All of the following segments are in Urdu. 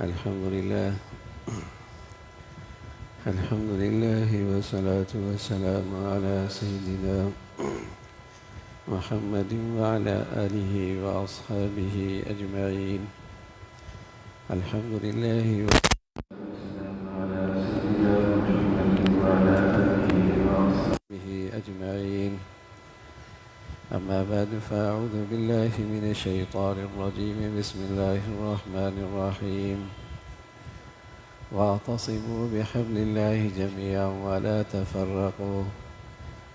الحمد لله الحمد لله والصلاة والسلام على سيدنا محمد وعلى آله وأصحابه أجمعين. الحمد لله والسلام على سيدنا محمد وعلى آله وأصحابه أجمعين. أما بعد فأعوذ بالله من الشيطان الرجيم. بسم الله الرحمن الرحيم. واعتصموا بحبل الله جميعا ولا تفرقوا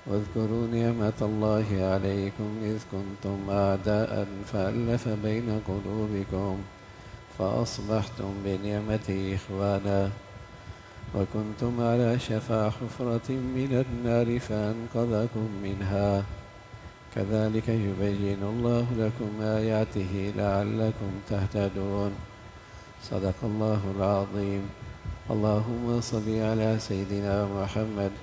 واذكروا نعمة الله عليكم إذ كنتم أعداء فألف بين قلوبكم فأصبحتم بنعمته إخوانا وكنتم على شفا حفرة من النار فأنقذكم منها كذلك يبين الله لكم آياته لعلكم تهتدون. صدق الله العظيم. اللهم صل على سيدنا محمد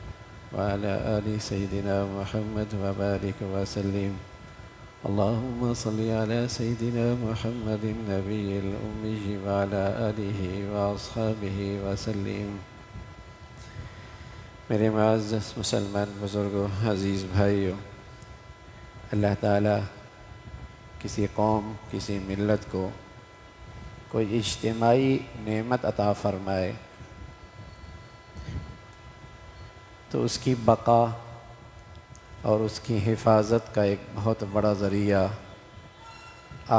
وعلى آل سيدنا محمد وبارك وسلم. اللهم صل على سيدنا محمد النبي الأمي وعلى آله وأصحابه وسلم. میرے معزز مسلمان بزرگوں، عزیز بھائیوں، اللہ تعالیٰ کسی قوم، کسی ملت کو کوئی اجتماعی نعمت عطا فرمائے تو اس کی بقا اور اس کی حفاظت کا ایک بہت بڑا ذریعہ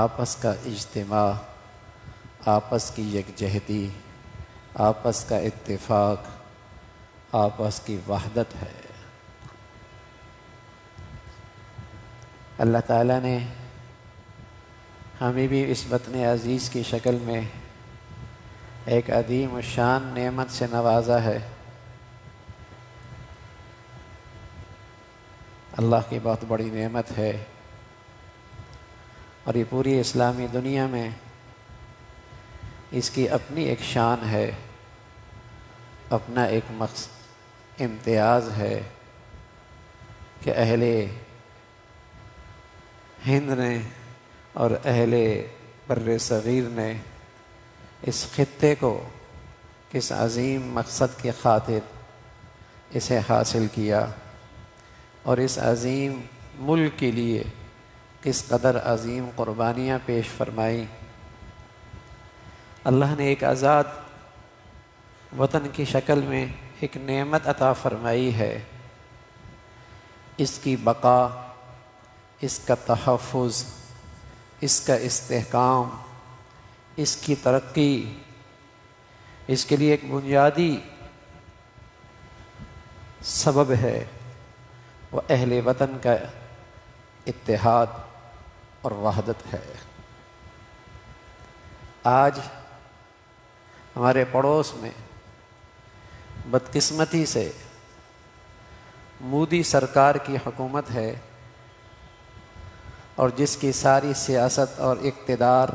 آپس کا اجتماع، آپس کی یکجہتی، آپس کا اتفاق، آپس کی وحدت ہے۔ اللہ تعالیٰ نے ہمیں بھی اس وطن عزیز کی شکل میں ایک عظیم الشان نعمت سے نوازا ہے۔ اللہ کی بہت بڑی نعمت ہے، اور یہ پوری اسلامی دنیا میں اس کی اپنی ایک شان ہے، اپنا ایک امتیاز ہے کہ اہل ہند نے اور اہل بر صغیر نے اس خطے کو کس عظیم مقصد کی خاطر اسے حاصل کیا، اور اس عظیم ملک کے لیے کس قدر عظیم قربانیاں پیش فرمائیں۔ اللہ نے ایک آزاد وطن کی شکل میں ایک نعمت عطا فرمائی ہے۔ اس کی بقا، اس کا تحفظ، اس کا استحکام، اس کی ترقی، اس کے لیے ایک بنیادی سبب ہے وہ اہل وطن کا اتحاد اور وحدت ہے۔ آج ہمارے پڑوس میں بدقسمتی سے مودی سرکار کی حکومت ہے، اور جس کی ساری سیاست اور اقتدار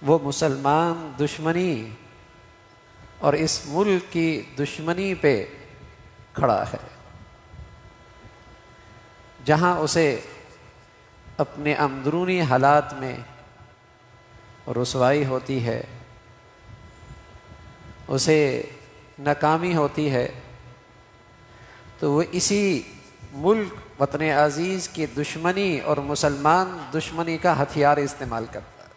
وہ مسلمان دشمنی اور اس ملک کی دشمنی پہ کھڑا ہے۔ جہاں اسے اپنے اندرونی حالات میں رسوائی ہوتی ہے، اسے ناکامی ہوتی ہے، تو وہ اسی ملک وطن عزیز کی دشمنی اور مسلمان دشمنی کا ہتھیار استعمال کرتا ہے،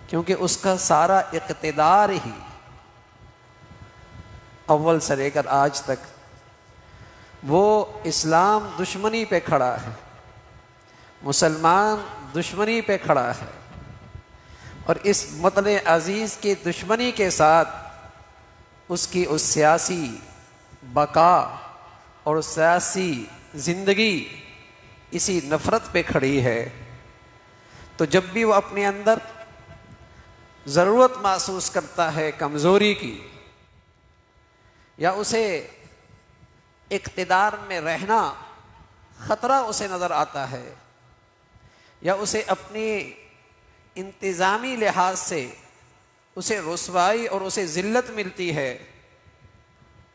کیونکہ اس کا سارا اقتدار ہی اول سے لے کر آج تک وہ اسلام دشمنی پہ کھڑا ہے، مسلمان دشمنی پہ کھڑا ہے، اور اس وطن عزیز کی دشمنی کے ساتھ اس کی اس سیاسی بقا اور سیاسی زندگی اسی نفرت پہ کھڑی ہے۔ تو جب بھی وہ اپنے اندر ضرورت محسوس کرتا ہے کمزوری کی، یا اسے اقتدار میں رہنا خطرہ اسے نظر آتا ہے، یا اسے اپنی انتظامی لحاظ سے اسے رسوائی اور اسے ذلت ملتی ہے،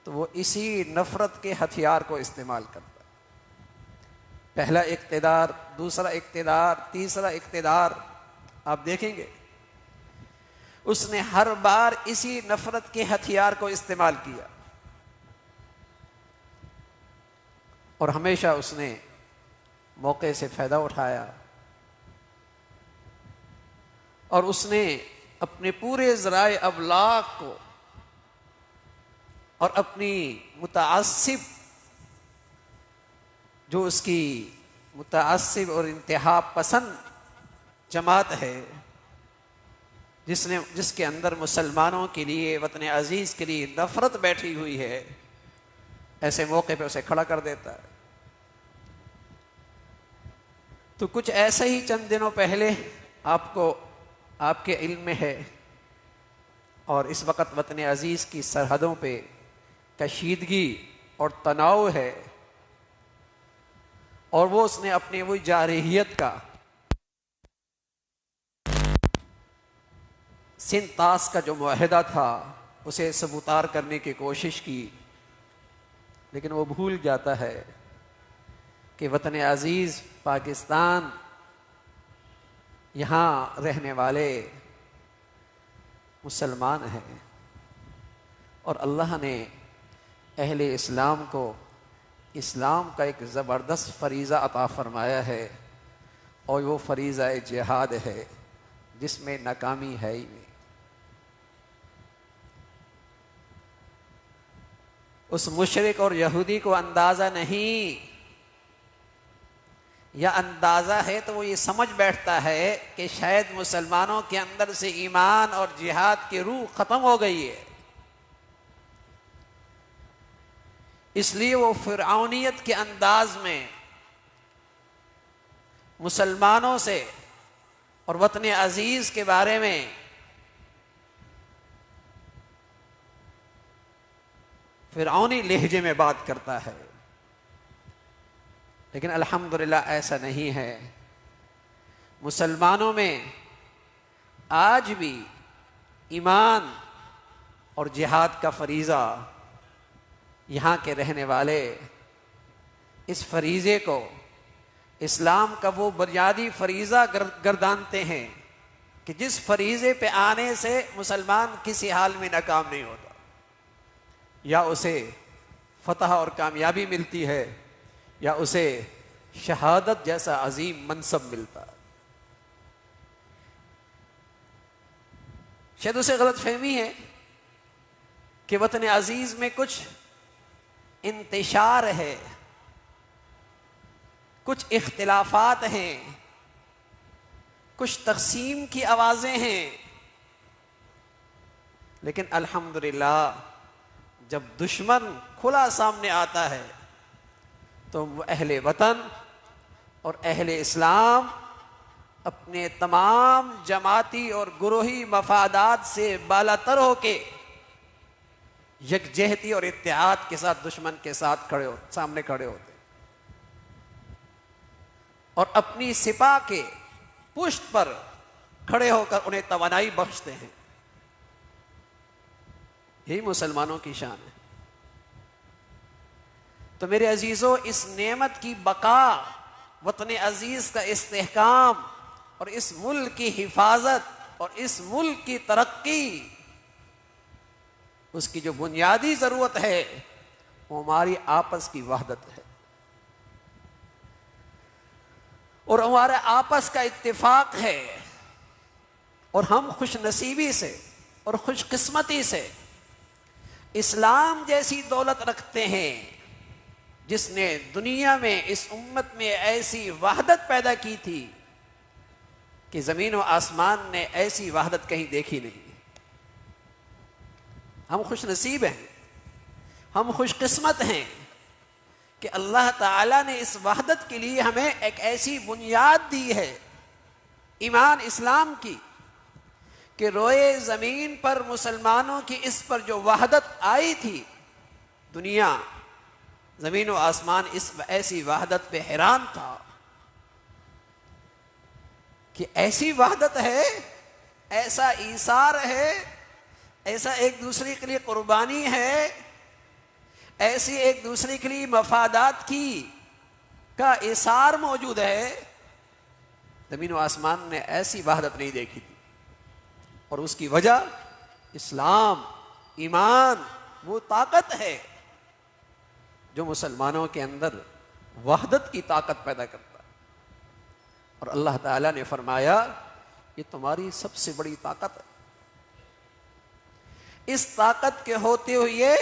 تو وہ اسی نفرت کے ہتھیار کو استعمال کرتا ہے۔ پہلا اقتدار، دوسرا اقتدار، تیسرا اقتدار، آپ دیکھیں گے اس نے ہر بار اسی نفرت کے ہتھیار کو استعمال کیا، اور ہمیشہ اس نے موقع سے فائدہ اٹھایا، اور اس نے اپنے پورے ذرائع ابلاغ کو اور اپنی متعصب جو اس کی متعصب اور انتہا پسند جماعت ہے، جس کے اندر مسلمانوں کے لیے، وطن عزیز کے لیے نفرت بیٹھی ہوئی ہے، ایسے موقع پہ اسے کھڑا کر دیتا ہے۔ تو کچھ ایسا ہی چند دنوں پہلے آپ کے علم میں ہے، اور اس وقت وطن عزیز کی سرحدوں پہ کشیدگی اور تناؤ ہے، اور وہ اس نے اپنی وہ جارحیت کا، سنتاس کا جو معاہدہ تھا، اسے سبوتار کرنے کی کوشش کی، لیکن وہ بھول جاتا ہے کہ وطن عزیز پاکستان، یہاں رہنے والے مسلمان ہیں، اور اللہ نے اہل اسلام کو اسلام کا ایک زبردست فریضہ عطا فرمایا ہے، اور وہ فریضہ جہاد ہے، جس میں ناکامی ہے ہی نہیں۔ اس مشرک اور یہودی کو اندازہ نہیں، یا اندازہ ہے تو وہ یہ سمجھ بیٹھتا ہے کہ شاید مسلمانوں کے اندر سے ایمان اور جہاد کی روح ختم ہو گئی ہے، اس لیے وہ فرعونیت کے انداز میں مسلمانوں سے اور وطن عزیز کے بارے میں فرعونی لہجے میں بات کرتا ہے، لیکن الحمدللہ ایسا نہیں ہے۔ مسلمانوں میں آج بھی ایمان اور جہاد کا فریضہ، یہاں کے رہنے والے اس فریضے کو اسلام کا وہ بنیادی فریضہ گردانتے ہیں کہ جس فریضے پہ آنے سے مسلمان کسی حال میں ناکام نہیں ہوتا، یا اسے فتح اور کامیابی ملتی ہے، یا اسے شہادت جیسا عظیم منصب ملتا ہے۔ شاید اسے غلط فہمی ہے کہ وطن عزیز میں کچھ انتشار ہے، کچھ اختلافات ہیں، کچھ تقسیم کی آوازیں ہیں، لیکن الحمدللہ جب دشمن کھلا سامنے آتا ہے تو اہل وطن اور اہل اسلام اپنے تمام جماعتی اور گروہی مفادات سے بالاتر ہو کے یکجہتی اور اتحاد کے ساتھ دشمن کے ساتھ سامنے کھڑے ہوتے، اور اپنی سپاہ کے پشت پر کھڑے ہو کر انہیں توانائی بخشتے ہیں۔ یہی مسلمانوں کی شان ہے۔ تو میرے عزیزو، اس نعمت کی بقا، وطن عزیز کا استحکام اور اس ملک کی حفاظت اور اس ملک کی ترقی، اس کی جو بنیادی ضرورت ہے وہ ہماری آپس کی وحدت ہے، اور ہمارے آپس کا اتفاق ہے، اور ہم خوش نصیبی سے اور خوش قسمتی سے اسلام جیسی دولت رکھتے ہیں جس نے دنیا میں اس امت میں ایسی وحدت پیدا کی تھی کہ زمین و آسمان نے ایسی وحدت کہیں دیکھی نہیں۔ ہم خوش نصیب ہیں، ہم خوش قسمت ہیں کہ اللہ تعالیٰ نے اس وحدت کے لیے ہمیں ایک ایسی بنیاد دی ہے ایمان اسلام کی کہ روئے زمین پر مسلمانوں کی اس پر جو وحدت آئی تھی، دنیا، زمین و آسمان اس ایسی وحدت پہ حیران تھا کہ ایسی وحدت ہے، ایسا ایثار ہے، ایسا ایک دوسرے کے لیے قربانی ہے، ایسی ایک دوسرے کے لیے مفادات کا ایثار موجود ہے زمین و آسمان نے ایسی وحدت نہیں دیکھی تھی، اور اس کی وجہ اسلام، ایمان، وہ طاقت ہے جو مسلمانوں کے اندر وحدت کی طاقت پیدا کرتا ہے۔ اور اللہ تعالیٰ نے فرمایا یہ تمہاری سب سے بڑی طاقت ہے۔ اس طاقت کے ہوتے ہوئے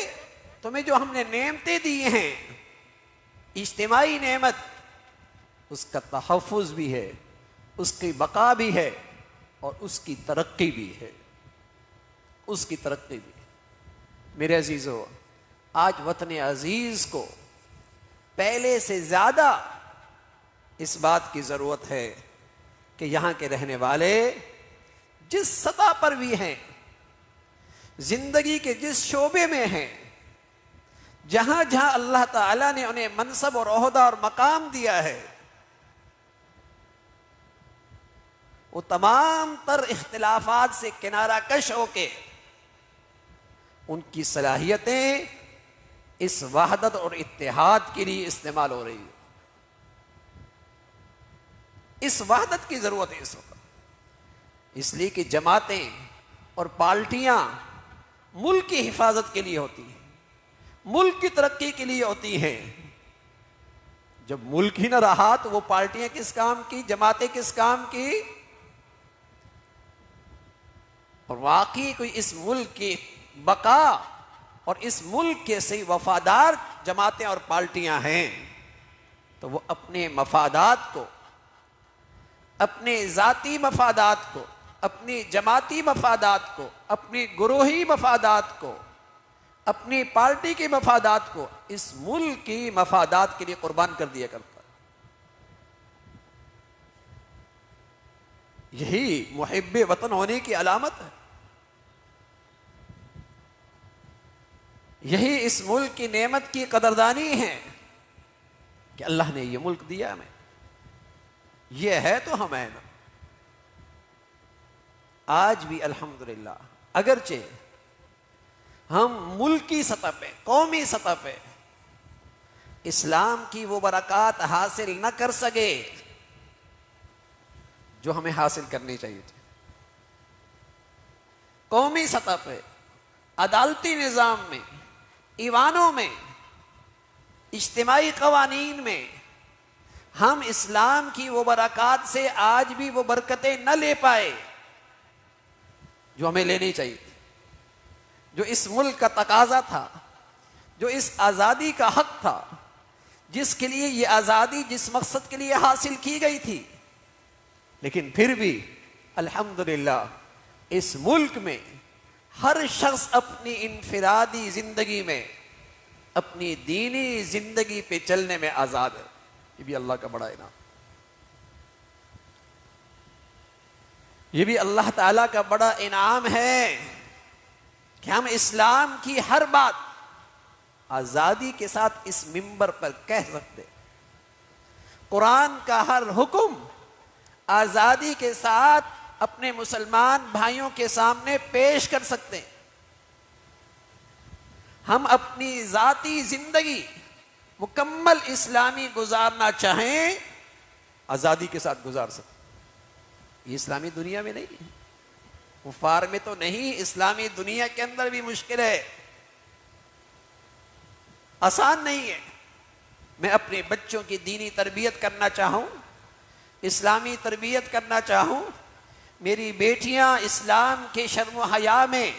تمہیں جو ہم نے نعمتیں دی ہیں، اجتماعی نعمت، اس کا تحفظ بھی ہے، اس کی بقا بھی ہے، اور اس کی ترقی بھی ہے، اس کی ترقی بھی ہے۔ میرے عزیزو، آج وطن عزیز کو پہلے سے زیادہ اس بات کی ضرورت ہے کہ یہاں کے رہنے والے جس سطح پر بھی ہیں، زندگی کے جس شعبے میں ہیں، جہاں جہاں اللہ تعالیٰ نے انہیں منصب اور عہدہ اور مقام دیا ہے، وہ تمام تر اختلافات سے کنارہ کش ہو کے ان کی صلاحیتیں اس وحدت اور اتحاد کے لیے استعمال ہو رہی ہے۔ اس وحدت کی ضرورت ہے اس وقت، اس لیے کہ جماعتیں اور پارٹیاں ملک کی حفاظت کے لیے ہوتی ہیں، ملک کی ترقی کے لیے ہوتی ہیں۔ جب ملک ہی نہ رہا تو وہ پارٹیاں کس کام کی، جماعتیں کس کام کی؟ اور واقعی کوئی اس ملک کی بقا اور اس ملک کے صحیح وفادار جماعتیں اور پارٹیاں ہیں تو وہ اپنے مفادات کو، اپنے ذاتی مفادات کو، اپنی جماعتی مفادات کو، اپنی گروہی مفادات کو، اپنی پارٹی کے مفادات کو اس ملک کی مفادات کے لیے قربان کر دیا کرتا ہے۔ یہی محب وطن ہونے کی علامت ہے، یہی اس ملک کی نعمت کی قدردانی ہے کہ اللہ نے یہ ملک دیا ہمیں، یہ ہے تو ہم ہیں نا۔ آج بھی الحمدللہ اگرچہ ہم ملکی سطح پہ، قومی سطح پہ اسلام کی وہ برکات حاصل نہ کر سکے جو ہمیں حاصل کرنی چاہیے تھی، قومی سطح پہ عدالتی نظام میں، ایوانوں میں، اجتماعی قوانین میں ہم اسلام کی وہ برکات سے آج بھی وہ برکتیں نہ لے پائے جو ہمیں لینی چاہیے تھی، جو اس ملک کا تقاضا تھا، جو اس آزادی کا حق تھا، جس کے لیے یہ آزادی جس مقصد کے لیے حاصل کی گئی تھی۔ لیکن پھر بھی الحمدللہ اس ملک میں ہر شخص اپنی انفرادی زندگی میں، اپنی دینی زندگی پہ چلنے میں آزاد ہے۔ یہ بھی اللہ کا بڑا انعام، یہ بھی اللہ تعالیٰ کا بڑا انعام ہے کہ ہم اسلام کی ہر بات آزادی کے ساتھ اس منبر پر کہہ سکتے، قرآن کا ہر حکم آزادی کے ساتھ اپنے مسلمان بھائیوں کے سامنے پیش کر سکتے ہیں۔ ہم اپنی ذاتی زندگی مکمل اسلامی گزارنا چاہیں، آزادی کے ساتھ گزار سکتے۔ یہ اسلامی دنیا میں نہیں ہے، کفار میں تو نہیں، اسلامی دنیا کے اندر بھی مشکل ہے، آسان نہیں ہے۔ میں اپنے بچوں کی دینی تربیت کرنا چاہوں، اسلامی تربیت کرنا چاہوں، میری بیٹیاں اسلام کے شرم و حیا میں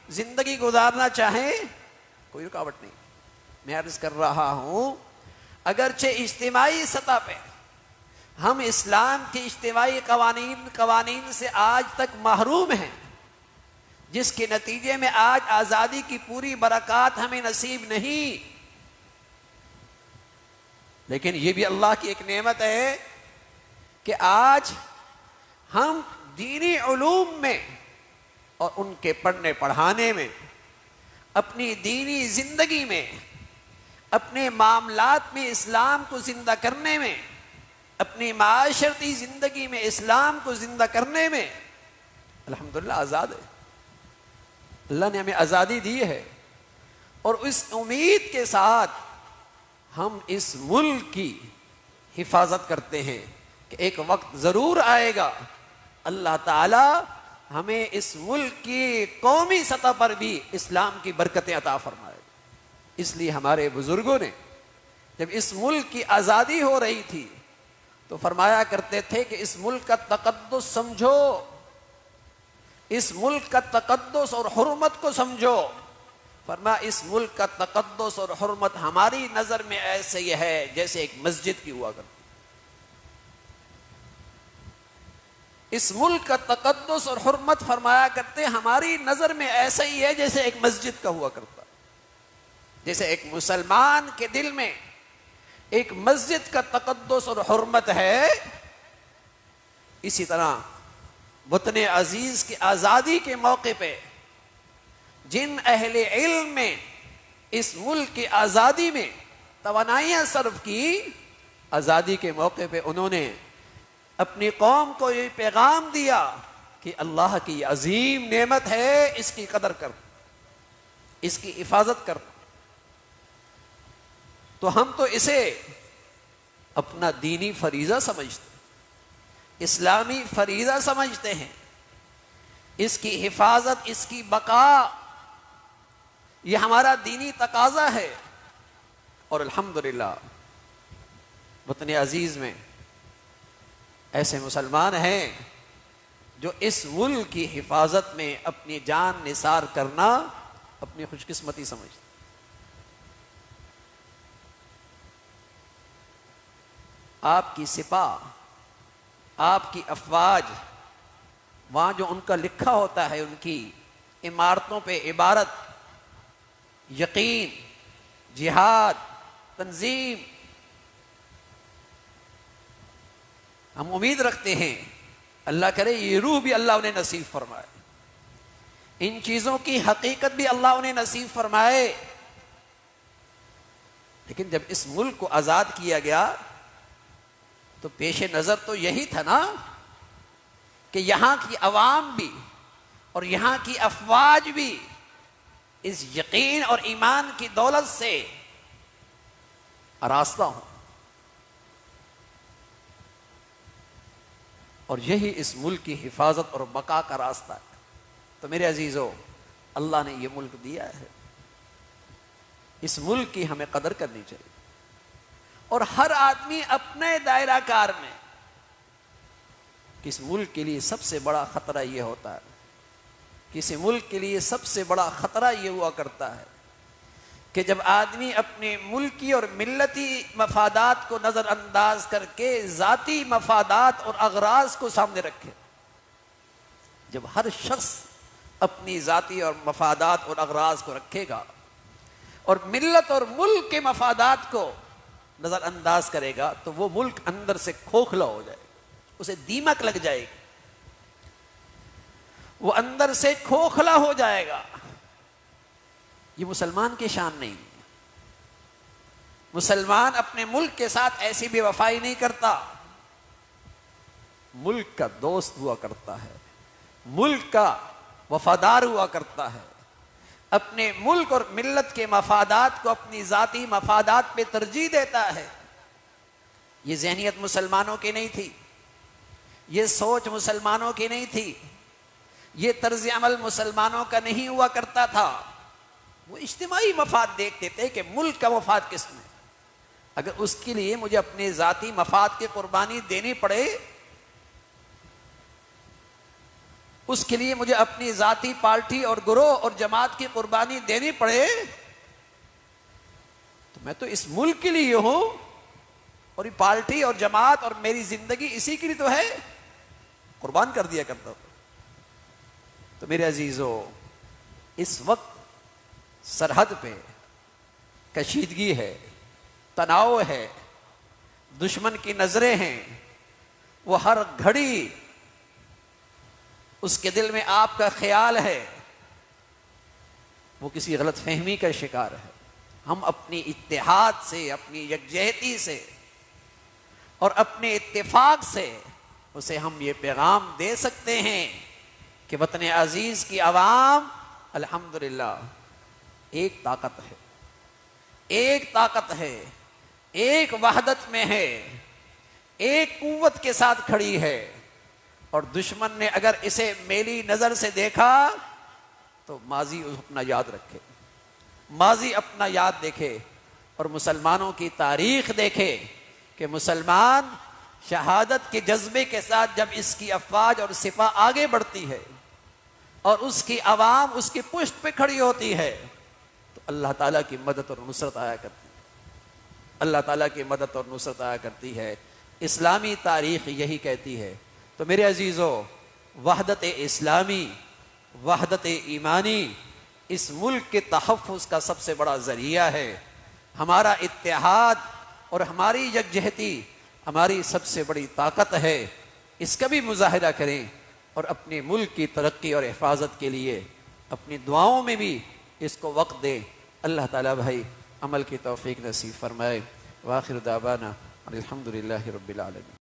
زندگی گزارنا چاہیں، کوئی رکاوٹ نہیں۔ میں عرض کر رہا ہوں اگرچہ اجتماعی سطح پہ ہم اسلام کے اجتماعی قوانین سے آج تک محروم ہیں، جس کے نتیجے میں آج آزادی کی پوری برکات ہمیں نصیب نہیں، لیکن یہ بھی اللہ کی ایک نعمت ہے کہ آج ہم دینی علوم میں اور ان کے پڑھنے پڑھانے میں، اپنی دینی زندگی میں، اپنے معاملات میں اسلام کو زندہ کرنے میں، اپنی معاشرتی زندگی میں اسلام کو زندہ کرنے میں الحمدللہ آزاد ہے۔ اللہ نے ہمیں آزادی دی ہے، اور اس امید کے ساتھ ہم اس ملک کی حفاظت کرتے ہیں، کہ ایک وقت ضرور آئے گا اللہ تعالی ہمیں اس ملک کی قومی سطح پر بھی اسلام کی برکتیں عطا فرمائے گا۔ اس لیے ہمارے بزرگوں نے جب اس ملک کی آزادی ہو رہی تھی تو فرمایا کرتے تھے کہ اس ملک کا تقدس سمجھو، اس ملک کا تقدس اور حرمت کو سمجھو۔ فرمایا اس ملک کا تقدس اور حرمت ہماری نظر میں ایسے ہی ہے جیسے ایک مسجد کی ہوا کرتی۔ اس ملک کا تقدس اور حرمت فرمایا کرتے ہماری نظر میں ایسا ہی ہے جیسے ایک مسجد کا ہوا کرتا، جیسے ایک مسلمان کے دل میں ایک مسجد کا تقدس اور حرمت ہے، اسی طرح وطن عزیز کی آزادی کے موقع پہ جن اہل علم میں اس ملک کی آزادی میں توانائیاں صرف کی، آزادی کے موقع پہ انہوں نے اپنی قوم کو یہ پیغام دیا کہ اللہ کی عظیم نعمت ہے، اس کی قدر کر، اس کی حفاظت کر۔ تو ہم تو اسے اپنا دینی فریضہ سمجھتے ہیں، اسلامی فریضہ سمجھتے ہیں، اس کی حفاظت، اس کی بقا یہ ہمارا دینی تقاضا ہے۔ اور الحمدللہ وطن عزیز میں ایسے مسلمان ہیں جو اس ملک کی حفاظت میں اپنی جان نثار کرنا اپنی خوش قسمتی سمجھتے۔ آپ کی سپاہ، آپ کی افواج، وہاں جو ان کا لکھا ہوتا ہے ان کی عمارتوں پہ عبارت، یقین، جہاد، تنظیم، ہم امید رکھتے ہیں اللہ کرے یہ روح بھی اللہ انہیں نصیب فرمائے، ان چیزوں کی حقیقت بھی اللہ انہیں نصیب فرمائے۔ لیکن جب اس ملک کو آزاد کیا گیا تو پیش نظر تو یہی تھا نا کہ یہاں کی عوام بھی اور یہاں کی افواج بھی اس یقین اور ایمان کی دولت سے آراستہ ہوں، اور یہی اس ملک کی حفاظت اور بقا کا راستہ ہے۔ تو میرے عزیزو، اللہ نے یہ ملک دیا ہے، اس ملک کی ہمیں قدر کرنی چاہیے، اور ہر آدمی اپنے دائرہ کار میں کس ملک کے لیے سب سے بڑا خطرہ یہ ہوتا ہے، کسی ملک کے لیے سب سے بڑا خطرہ یہ ہوا کرتا ہے کہ جب آدمی اپنے ملکی اور ملتی مفادات کو نظر انداز کر کے ذاتی مفادات اور اغراض کو سامنے رکھے۔ جب ہر شخص اپنی ذاتی اور مفادات اور اغراض کو رکھے گا اور ملت اور ملک کے مفادات کو نظر انداز کرے گا تو وہ ملک اندر سے کھوکھلا ہو جائے گا، اسے دیمک لگ جائے گی، وہ اندر سے کھوکھلا ہو جائے گا۔ یہ مسلمان کی شان نہیں ہے، مسلمان اپنے ملک کے ساتھ ایسی بے وفائی نہیں کرتا، ملک کا دوست ہوا کرتا ہے، ملک کا وفادار ہوا کرتا ہے، اپنے ملک اور ملت کے مفادات کو اپنی ذاتی مفادات پہ ترجیح دیتا ہے۔ یہ ذہنیت مسلمانوں کی نہیں تھی، یہ سوچ مسلمانوں کی نہیں تھی، یہ طرز عمل مسلمانوں کا نہیں ہوا کرتا تھا۔ وہ اجتماعی مفاد دیکھتے تھے کہ ملک کا مفاد کس میں، اگر اس کے لیے مجھے اپنے ذاتی مفاد کی قربانی دینی پڑے، اس کے لیے مجھے اپنی ذاتی پارٹی اور گروہ اور جماعت کی قربانی دینی پڑے، تو میں تو اس ملک کے لیے ہوں، اور یہ پارٹی اور جماعت اور میری زندگی اسی کے لیے تو ہے، قربان کر دیا کرتا ہوں۔ تو میرے عزیزو، اس وقت سرحد پہ کشیدگی ہے، تناؤ ہے، دشمن کی نظریں ہیں، وہ ہر گھڑی اس کے دل میں آپ کا خیال ہے، وہ کسی غلط فہمی کا شکار ہے۔ ہم اپنی اتحاد سے، اپنی یکجہتی سے اور اپنے اتفاق سے اسے ہم یہ پیغام دے سکتے ہیں کہ وطن عزیز کی عوام الحمدللہ ایک طاقت ہے، ایک طاقت ہے، ایک وحدت میں ہے، ایک قوت کے ساتھ کھڑی ہے، اور دشمن نے اگر اسے میلی نظر سے دیکھا تو ماضی اپنا یاد رکھے، ماضی اپنا یاد دیکھے، اور مسلمانوں کی تاریخ دیکھے کہ مسلمان شہادت کے جذبے کے ساتھ جب اس کی افواج اور سپاہ آگے بڑھتی ہے اور اس کی عوام اس کی پشت پہ کھڑی ہوتی ہے تو اللہ تعالیٰ کی مدد اور نصرت آیا کرتی ہے، اللہ تعالیٰ کی مدد اور نصرت آیا کرتی ہے۔ اسلامی تاریخ یہی کہتی ہے۔ تو میرے عزیزو، وحدت اسلامی، وحدت ایمانی اس ملک کے تحفظ کا سب سے بڑا ذریعہ ہے۔ ہمارا اتحاد اور ہماری یکجہتی ہماری سب سے بڑی طاقت ہے، اس کا بھی مظاہرہ کریں، اور اپنے ملک کی ترقی اور حفاظت کے لیے اپنی دعاؤں میں بھی اس کو وقت دیں۔ اللہ تعالیٰ بھائی عمل کی توفیق نصیب فرمائے۔ وآخر دعوانا الحمدللہ رب العالمین۔